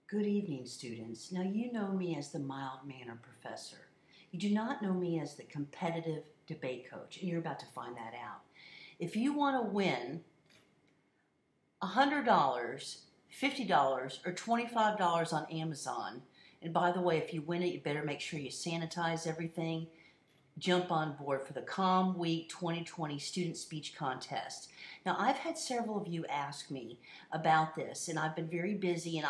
Good evening, students. Now you know me as the mild-mannered professor. You do not know me as the competitive debate coach, and you're about to find that out. If you want to win $100, $50, or $25 on Amazon, and by the way, if you win it, you better make sure you sanitize everything, jump on board for the Calm Week 2020 Student Speech Contest. Now, I've had several of you ask me about this, and I've been very busy, and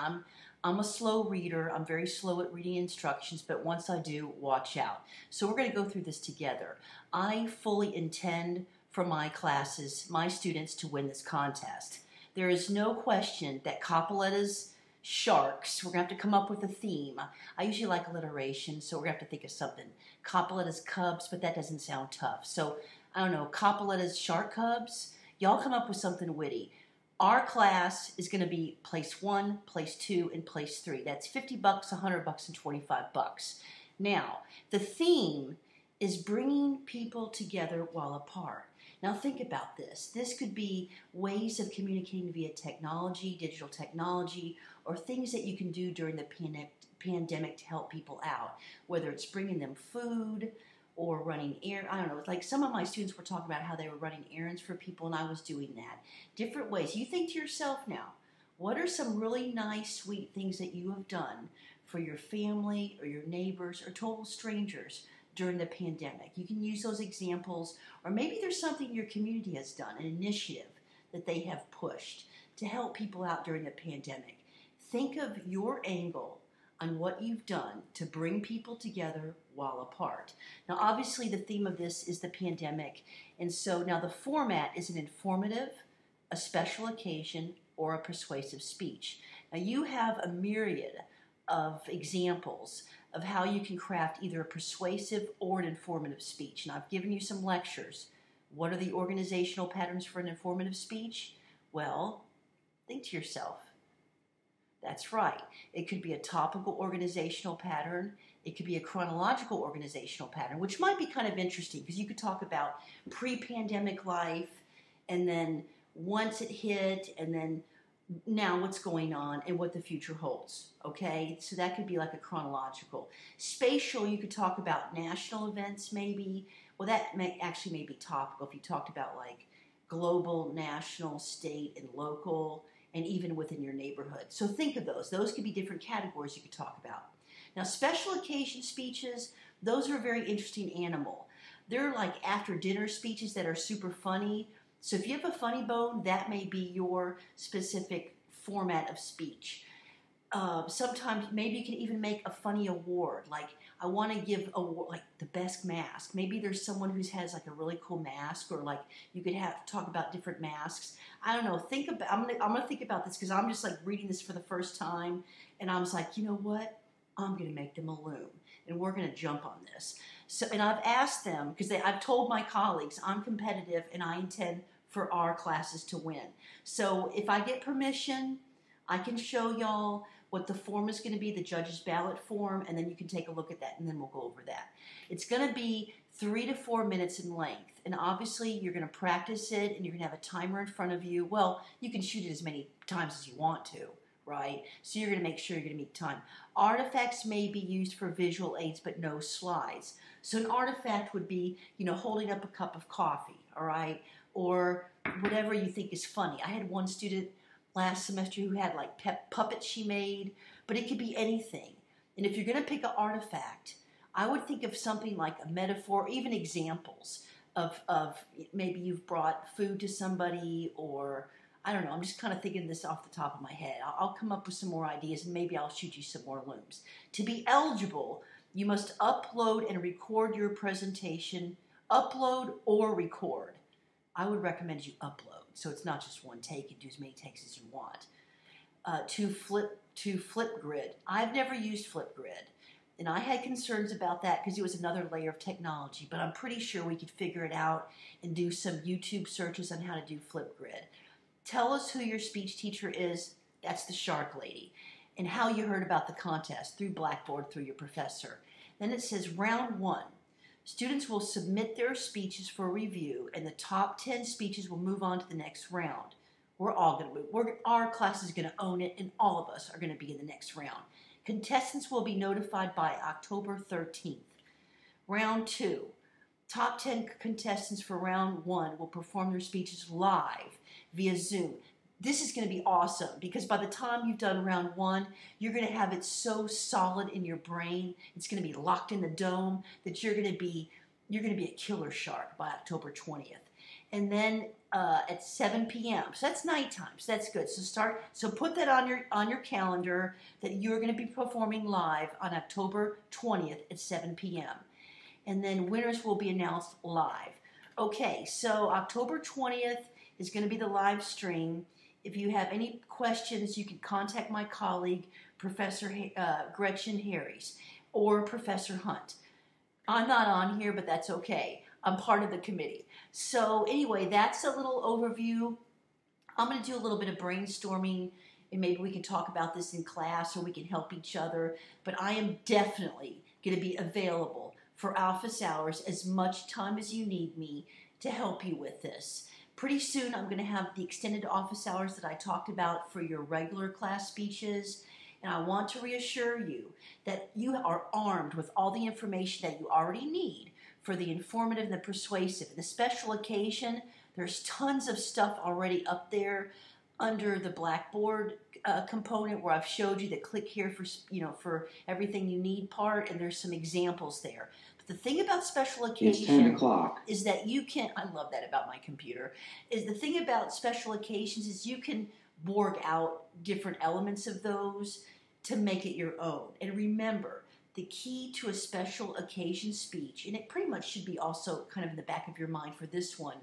I'm a slow reader. I'm very slow at reading instructions, but once I do, watch out. So we're going to go through this together. I fully intend for my classes, my students, to win this contest. There is no question that Coppoletta's sharks, we're going to have to come up with a theme. I usually like alliteration, so we're going to have to think of something. Coppoletta's cubs, but that doesn't sound tough. So, I don't know, Coppoletta's shark cubs? Y'all come up with something witty. Our class is going to be place 1, place 2, and place 3. That's $50, $100, and $25. Now, the theme is bringing people together while apart. Now think about this. This could be ways of communicating via technology, digital technology, or things that you can do during the pandemic to help people out, whether it's bringing them food or running errands. I don't know. Like some of my students were talking about how they were running errands for people, and I was doing that. Different ways. You think to yourself now, what are some really nice, sweet things that you have done for your family or your neighbors or total strangers during the pandemic? You can use those examples, or maybe there's something your community has done, an initiative that they have pushed to help people out during the pandemic. Think of your angle on what you've done to bring people together while apart. Now, obviously, the theme of this is the pandemic, and so now the format is an informative, a special occasion, or a persuasive speech. Now, you have a myriad of examples of how you can craft either a persuasive or an informative speech. And I've given you some lectures. What are the organizational patterns for an informative speech? Well, think to yourself. That's right. It could be a topical organizational pattern. It could be a chronological organizational pattern, which might be kind of interesting because you could talk about pre-pandemic life and then once it hit and then now what's going on and what the future holds, okay? So that could be like a chronological. Spatial, you could talk about national events maybe. Well, that may be topical if you talked about like global, national, state, and local, and even within your neighborhood. So think of those. Those could be different categories you could talk about. Now, special occasion speeches, those are a very interesting animal. They're like after dinner speeches that are super funny. So if you have a funny bone, that may be your specific format of speech. Sometimes maybe you can even make a funny award. Like I want to give like the best mask. Maybe there's someone who has like a really cool mask, or like you could have talk about different masks. I don't know. I'm gonna think about this because I'm just like reading this for the first time, and I was like, you know what? I'm gonna make them a loom, and we're gonna jump on this. So, and I've asked them because I've told my colleagues I'm competitive and I intend for our classes to win. So if I get permission, I can show y'all what the form is going to be, the judge's ballot form, and then you can take a look at that, and then we'll go over that. It's going to be 3 to 4 minutes in length, and obviously you're going to practice it, and you're going to have a timer in front of you. Well, you can shoot it as many times as you want to, right? So you're going to make sure you're going to meet time. Artifacts may be used for visual aids, but no slides. So an artifact would be, holding up a cup of coffee, all right? Or whatever you think is funny. I had one student last semester who had like puppets she made, but it could be anything. And if you're going to pick an artifact, I would think of something like a metaphor, even examples of maybe you've brought food to somebody, or I don't know, I'm just kind of thinking this off the top of my head. I'll come up with some more ideas, and maybe I'll shoot you some more looms. To be eligible, you must upload and record your presentation. Upload or record. I would recommend you upload, so it's not just one take. You do as many takes as you want. To Flipgrid. I've never used Flipgrid, and I had concerns about that because it was another layer of technology, but I'm pretty sure we could figure it out and do some YouTube searches on how to do Flipgrid. Tell us who your speech teacher is. That's the shark lady. And how you heard about the contest through Blackboard, through your professor. Then it says round 1. Students will submit their speeches for review, and the top 10 speeches will move on to the next round. we're all going to, our class is going to own it, and all of us are going to be in the next round. Contestants will be notified by October 13th. Round 2. Top 10 contestants for round 1 will perform their speeches live via Zoom. This is going to be awesome because by the time you've done round 1, you're going to have it so solid in your brain. It's going to be locked in the dome that you're going to be a killer shark by October 20th. And then at 7 p.m. So that's nighttime. So that's good. So put that on your calendar that you're going to be performing live on October 20th at 7 p.m. And then winners will be announced live. Okay, so October 20th is going to be the live stream. If you have any questions, you can contact my colleague, Professor Gretchen Harries, or Professor Hunt. I'm not on here, but that's okay. I'm part of the committee. So anyway, that's a little overview. I'm going to do a little bit of brainstorming, and maybe we can talk about this in class or we can help each other. But I am definitely going to be available for office hours as much time as you need me to help you with this. Pretty soon I'm going to have the extended office hours that I talked about for your regular class speeches. And I want to reassure you that you are armed with all the information that you already need for the informative and the persuasive. And the special occasion, there's tons of stuff already up there under the Blackboard component where I've showed you the click here for everything you need part, and there's some examples there. But the thing about special occasion It's 10 o'clock. is that you can, I love that about my computer, is the thing about special occasions is you can Borg out different elements of those to make it your own. And remember, the key to a special occasion speech, and it pretty much should be also kind of in the back of your mind for this one,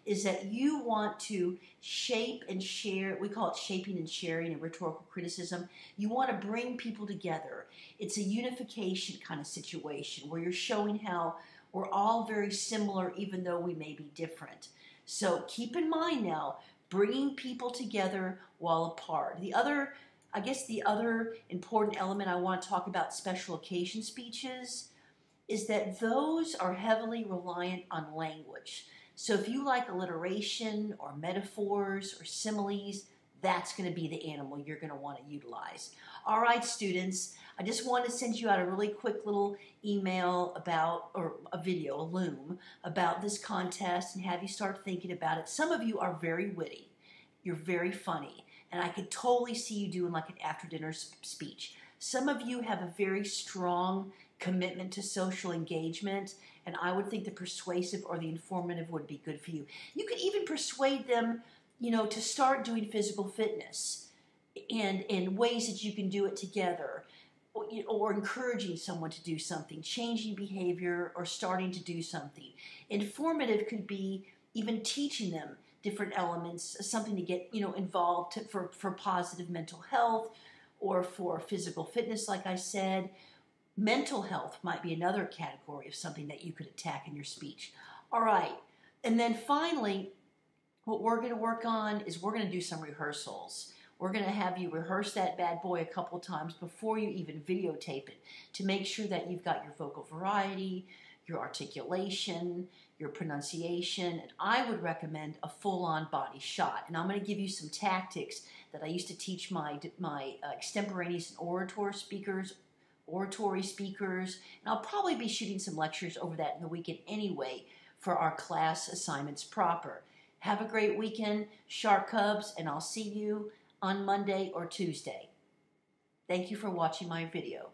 is that you want to shape and share. We call it shaping and sharing and rhetorical criticism. You want to bring people together. It's a unification kind of situation where you're showing how we're all very similar even though we may be different. So keep in mind now, bringing people together while apart. The other important element I want to talk about special occasion speeches is that those are heavily reliant on language. So if you like alliteration or metaphors or similes, that's going to be the animal you're going to want to utilize. All right, students, I just want to send you out a really quick little email or a video, a loom, about this contest and have you start thinking about it. Some of you are very witty. You're very funny. And I could totally see you doing like an after-dinner speech. Some of you have a very strong commitment to social engagement, and I would think the persuasive or the informative would be good for you. You could even persuade them, to start doing physical fitness and ways that you can do it together, or encouraging someone to do something, changing behavior, or starting to do something. Informative could be even teaching them different elements, something to get involved for positive mental health or for physical fitness, like I said. Mental health might be another category of something that you could attack in your speech. All right. And then finally, what we're going to work on is we're going to do some rehearsals. We're going to have you rehearse that bad boy a couple of times before you even videotape it to make sure that you've got your vocal variety, your articulation, your pronunciation, and I would recommend a full-on body shot. And I'm going to give you some tactics that I used to teach my extemporaneous and oratory speakers, and I'll probably be shooting some lectures over that in the weekend anyway for our class assignments proper. Have a great weekend, Shark Cubs, and I'll see you on Monday or Tuesday. Thank you for watching my video.